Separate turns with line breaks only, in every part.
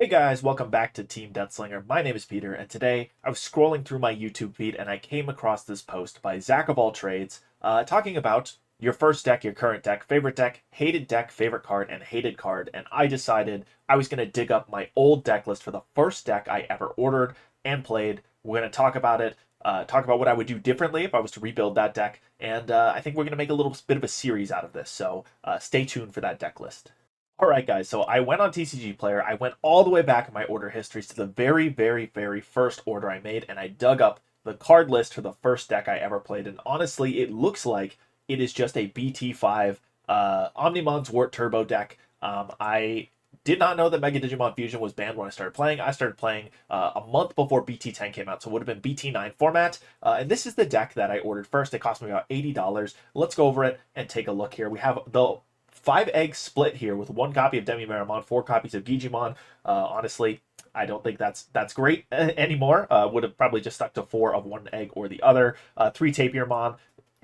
Hey guys, welcome back to Team Death Slinger. My name is Peter, and today I was scrolling through my YouTube feed and I came across this post by Zach of All Trades talking about your first deck, your current deck, favorite card, and hated card. And I decided I was going to dig up my old deck list for the first deck I ever ordered and played. We're going to talk about it, talk about what I would do differently if I was to rebuild that deck, and I think we're going to make a little bit of a series out of this. So stay tuned for that deck list. All right, guys. So I went on TCG Player. I went all the way back in my order histories to the very first order I made, and I dug up the card list for the first deck I ever played. And honestly, it looks like it is just a BT5 Omnimon's Wart Turbo deck. I did not know that Mega Digimon Fusion was banned when I started playing. I started playing a month before BT10 came out, so it would have been BT9 format. And this is the deck that I ordered first. It cost me about $80. Let's go over it and take a look here. We have the 5 egg split here with 1 copy of Demi-Meramon, 4 copies of Gigimon. Honestly, I don't think that's great anymore. Would have probably just stuck to 4 of 1 egg or the other. 3 Tapirmon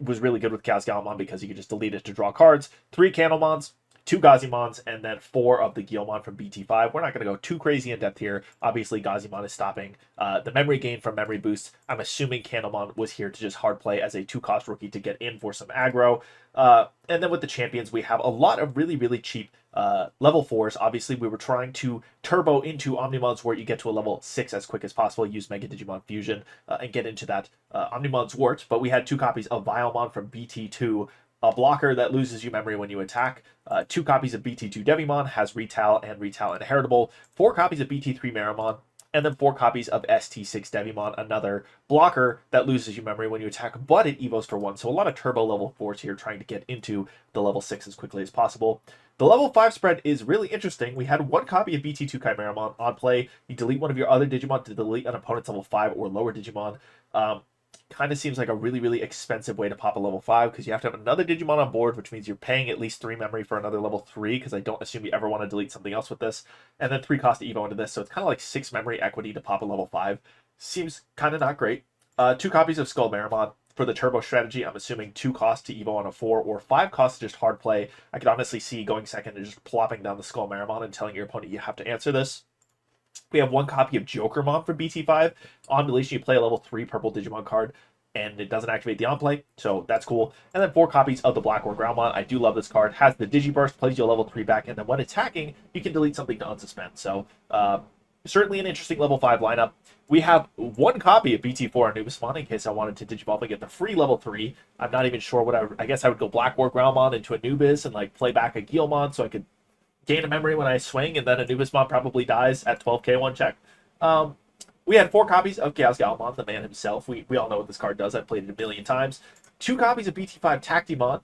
was really good with Chaos Galmon because you could just delete it to draw cards. 3 Candlemons, 2 Gazimons, and then 4 of the Guilmon from BT5. We're not going to go too crazy in depth here. Obviously, Gazimon is stopping the memory gain from memory boosts. I'm assuming Candlemon was here to just hard play as a 2-cost rookie to get in for some aggro. And then with the champions, we have a lot of really cheap level 4s. Obviously, we were trying to turbo into Omnimon's Wart. You get to a level 6 as quick as possible, use Mega Digimon Fusion, and get into that Omnimon's Wart. But we had 2 copies of Vilemon from BT2, a blocker that loses you memory when you attack. 2 copies of BT2 Devimon, has Retal and Retal Inheritable. 4 copies of BT3 Meramon, and then 4 copies of ST6 Devimon, another blocker that loses you memory when you attack, but it evos for 1. So a lot of turbo level 4s here trying to get into the level 6 as quickly as possible. The level 5 spread is really interesting. We had 1 copy of BT2 Chimeramon on play. You delete one of your other Digimon to delete an opponent's level 5 or lower Digimon. Kind of seems like a really expensive way to pop a level 5 because you have to have another Digimon on board, which means you're paying at least 3 memory for another level 3 because I don't assume you ever want to delete something else with this. And then 3 cost to evo into this, so it's kind of like 6 memory equity to pop a level 5. Seems kind of not great. 2 copies of Skull Meramon. For the turbo strategy, I'm assuming 2 costs to evo on a 4 or 5 costs to just hard play. I could honestly see going second and just plopping down the Skull Meramon and telling your opponent you have to answer this. We have 1 copy of Jokermon for BT5. On deletion, you play a level 3 purple Digimon card, and it doesn't activate the on-play, so that's cool. And then 4 copies of the Black War Groundmon. I do love this card. Has the Digiburst, plays you a level 3 back, and then when attacking, you can delete something to unsuspend. So, certainly an interesting level 5 lineup. We have 1 copy of BT4 Anubismon in case I wanted to Digivolve and get the free level 3. I'm not even sure what I guess I would go Black War Groundmon into Anubis and like play back a Guilmon so I could gain a memory when I swing, and then Anubismon probably dies at 12k 1 check. We had 4 copies of Chaos Galmon, the man himself. We all know what this card does. I've played it a million times. 2 copies of BT5 Tactimon.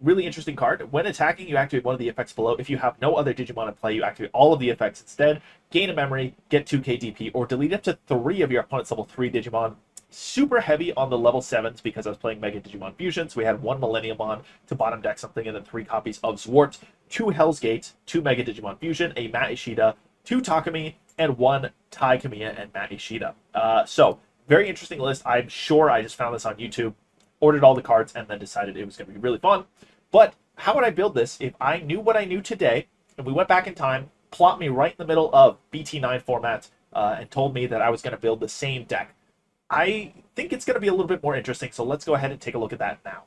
Really interesting card. When attacking, you activate one of the effects below. If you have no other Digimon in play, you activate all of the effects instead. Gain a memory, get 2k DP, or delete up to 3 of your opponent's level 3 Digimon. Super heavy on the level 7s because I was playing Mega Digimon Fusion, so we had 1 Millenniumon to bottom deck something, and then 3 copies of Zwart, 2 Hell's Gate, 2 Mega Digimon Fusion, a Matt Ishida, 2 Takumi, and 1 Tai Kamiya and Matt Ishida. So, very interesting list. I'm sure I just found this on YouTube, ordered all the cards, and then decided it was going to be really fun. But how would I build this if I knew what I knew today, and we went back in time, plopped me right in the middle of BT9 format, and told me that I was going to build the same deck? I think it's going to be a little bit more interesting, so let's go ahead and take a look at that now.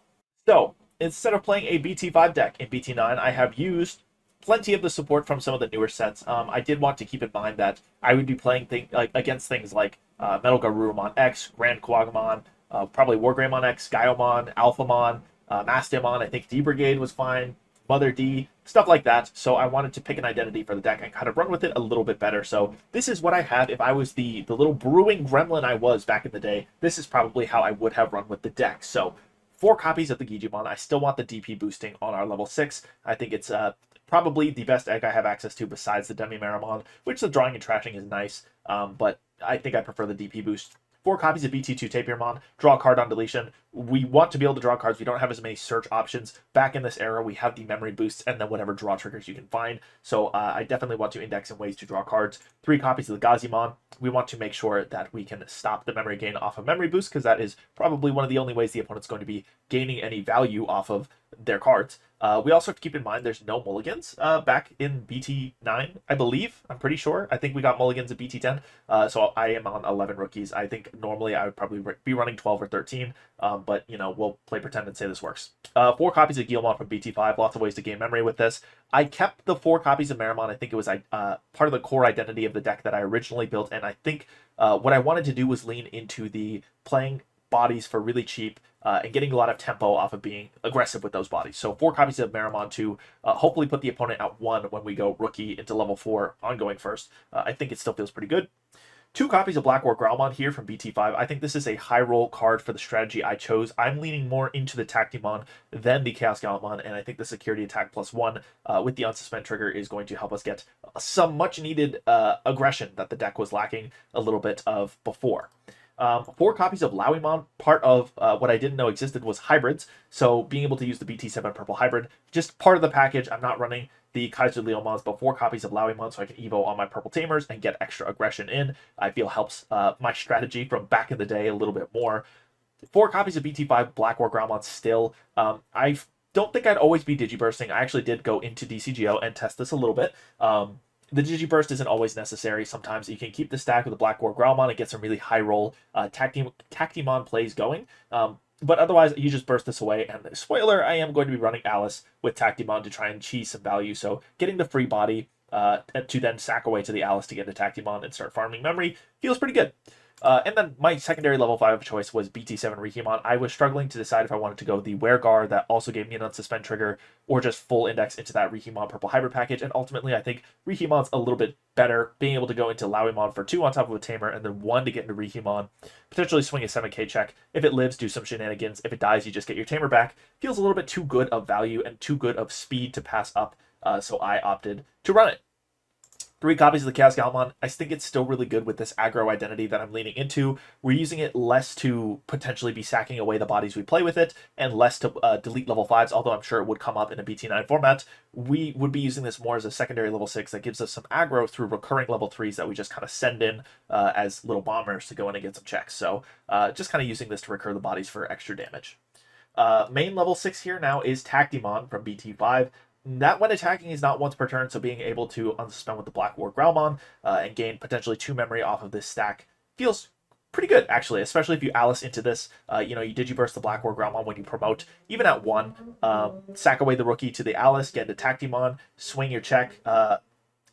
So, instead of playing a BT5 deck in BT9, I have used plenty of the support from some of the newer sets. I did want to keep in mind that I would be playing against things like Metal Garurumon X, Grand Quagamon, probably Wargreymon X, Gaiomon, Alphamon, Mastamon. I think D Brigade was fine, Mother D, stuff like that. So I wanted to pick an identity for the deck and kind of run with it a little bit better. So this is what I have. If I was the little brewing gremlin I was back in the day, this is probably how I would have run with the deck. So 4 copies of the Gigimon. I still want the DP boosting on our level 6. I think it's probably the best egg I have access to besides the Demi-Meramon, which the drawing and trashing is nice, but I think I prefer the DP boost. 4 copies of BT2 Tapirmon, draw a card on deletion. we want to be able to draw cards. We don't have as many search options. Back in this era, we have the memory boosts and then whatever draw triggers you can find. So I definitely want to index in ways to draw cards. 3 copies of the Gazimon. We want to make sure that we can stop the memory gain off of memory boost, because that is probably one of the only ways the opponent's going to be gaining any value off of their cards. We also have to keep in mind there's no mulligans back in BT9, I believe. I'm pretty sure. I think we got mulligans at BT10. So I am on 11 rookies. I think normally I would probably be running 12 or 13, but, you know, we'll play pretend and say this works. 4 copies of Guilmon from BT5. Lots of ways to gain memory with this. I kept the 4 copies of Meramon. I think it was part of the core identity of the deck that I originally built, and I think what I wanted to do was lean into the playing bodies for really cheap and getting a lot of tempo off of being aggressive with those bodies. So 4 copies of Meramon to hopefully put the opponent at 1 when we go rookie into level 4 ongoing first. I think it still feels pretty good. 2 copies of Black War Growlmon here from BT5. I think this is a high roll card for the strategy I chose. I'm leaning more into the Tactimon than the Chaos Gallantmon, and I think the security attack +1 with the unsuspend trigger is going to help us get some much needed aggression that the deck was lacking a little bit of before. 4 copies of Lowimon. Part of what I didn't know existed was hybrids, so being able to use the BT7 purple hybrid, just part of the package. I'm not running the Kaiser Leomons, but 4 copies of Lowimon so I can evo on my purple tamers and get extra aggression in. I feel helps my strategy from back in the day a little bit more. 4 copies of BT5 Black War Growlmon still. I don't think I'd always be digibursting. I actually did go into DCGO and test this a little bit. The Digiburst isn't always necessary. Sometimes you can keep the stack with the Black War Growlmon and get some really high roll Tactimon plays going. But otherwise, you just burst this away. And spoiler, I am going to be running Alice with Tactimon to try and cheese some value. So getting the free body to then sack away to the Alice to get into Tactimon and start farming memory feels pretty good. And then my secondary level 5 of choice was BT7 Rikimon. I was struggling to decide if I wanted to go the Weregar that also gave me an unsuspend trigger, or just full index into that Rikimon purple hybrid package. And ultimately, I think Rikimon's a little bit better, being able to go into Lowimon for 2 on top of a Tamer, and then 1 to get into Rikimon, potentially swing a 7k check. If it lives, do some shenanigans. If it dies, you just get your Tamer back. Feels a little bit too good of value and too good of speed to pass up, so I opted to run it. 3 copies of the Chaos Gallantmon. I think it's still really good with this aggro identity that I'm leaning into. We're using it less to potentially be sacking away the bodies we play with it, and less to delete level 5s, although I'm sure it would come up in a BT9 format. We would be using this more as a secondary level 6 that gives us some aggro through recurring level 3s that we just kind of send in as little bombers to go in and get some checks. So just kind of using this to recur the bodies for extra damage. Main level 6 here now is Tactimon from BT5. That when attacking is not once per turn, so being able to unsuspend with the Black War Growlmon and gain potentially 2 memory off of this stack feels pretty good, actually, especially if you Alice into this. You Digiburst the Black War Growlmon when you promote, even at 1. Sack away the rookie to the Alice, get into Tactimon, swing your check.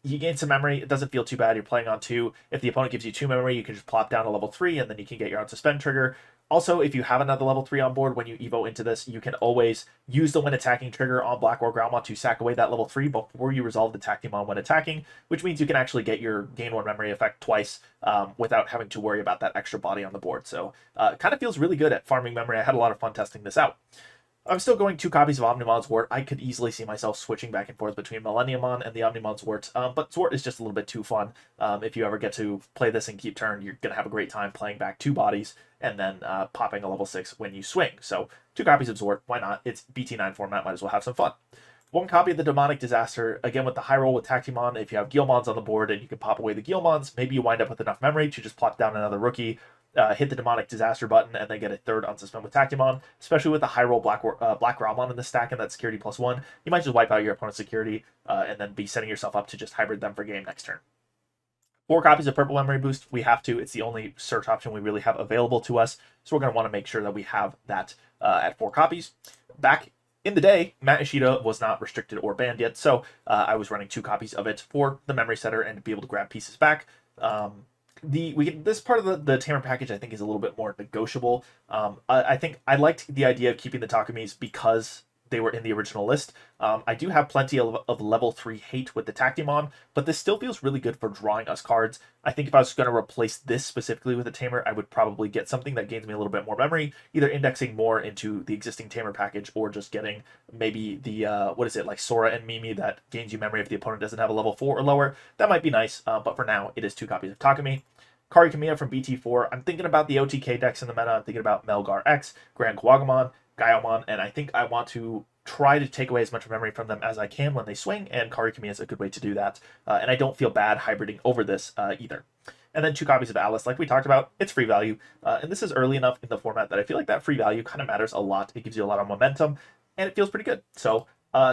You gain some memory. It doesn't feel too bad. You're playing on 2. If the opponent gives you 2 memory, you can just plop down to level 3, and then you can get your unsuspend trigger. Also, if you have another level 3 on board when you evo into this, you can always use the when attacking trigger on Black War Growlmon to sack away that level 3 before you resolve the Tactimon when attacking, which means you can actually get your gain 1 memory effect twice without having to worry about that extra body on the board. So it kind of feels really good at farming memory. I had a lot of fun testing this out. I'm still going 2 copies of Omnimon Zwart. I could easily see myself switching back and forth between Millenniumon and the Omnimon Zwart, but Zwart is just a little bit too fun. If you ever get to play this and keep turn, you're going to have a great time playing back 2 bodies and then popping a level 6 when you swing. So 2 copies of Zwart, why not? It's BT9 format, might as well have some fun. 1 copy of the Demonic Disaster, again with the high roll with Tactimon. If you have Guilmons on the board and you can pop away the Guilmons, maybe you wind up with enough memory to just plop down another rookie, hit the Demonic Disaster button, and then get a 3rd unsuspend with Tactimon. Especially with the high roll Black Growlmon in the stack and that security +1, you might just wipe out your opponent's security and then be setting yourself up to just hybrid them for game next turn. 4 copies of Purple Memory Boost. We have to. It's the only search option we really have available to us, so we're going to want to make sure that we have that at 4 copies. Back in the day, Matt Ishida was not restricted or banned yet, so I was running 2 copies of it for the memory setter and to be able to grab pieces back. This part of the Tamer package I think is a little bit more negotiable. I think I liked the idea of keeping the Takumis because they were in the original list. I do have plenty of level 3 hate with the Tactimon, but this still feels really good for drawing us cards. I think if I was going to replace this specifically with a Tamer, I would probably get something that gains me a little bit more memory, either indexing more into the existing Tamer package or just getting maybe the, like Sora and Mimi that gains you memory if the opponent doesn't have a level 4 or lower. That might be nice, but for now, it is 2 copies of Takumi. Kari Kamiya from BT4. I'm thinking about the OTK decks in the meta. I'm thinking about Melgar X, Grand Kuwagamon, Gaiomon, and I think I want to try to take away as much memory from them as I can when they swing, and Kari Kamiya is a good way to do that. And I don't feel bad hybriding over this either. And then 2 copies of Alice, like we talked about, it's free value. And this is early enough in the format that I feel like that free value kind of matters a lot. It gives you a lot of momentum, and it feels pretty good. So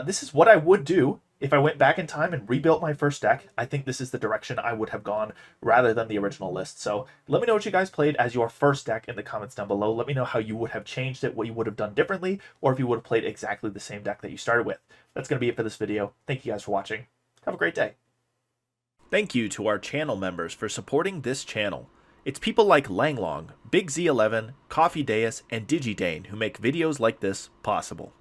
this is what I would do if I went back in time and rebuilt my first deck. I think this is the direction I would have gone rather than the original list. So let me know what you guys played as your first deck in the comments down below. Let me know how you would have changed it, what you would have done differently, or if you would have played exactly the same deck that you started with. That's going to be it for this video. Thank you guys for watching. Have a great day. Thank you to our channel members for supporting this channel. It's people like Langlong, Big Z11, Coffee Deus, and DigiDane who make videos like this possible.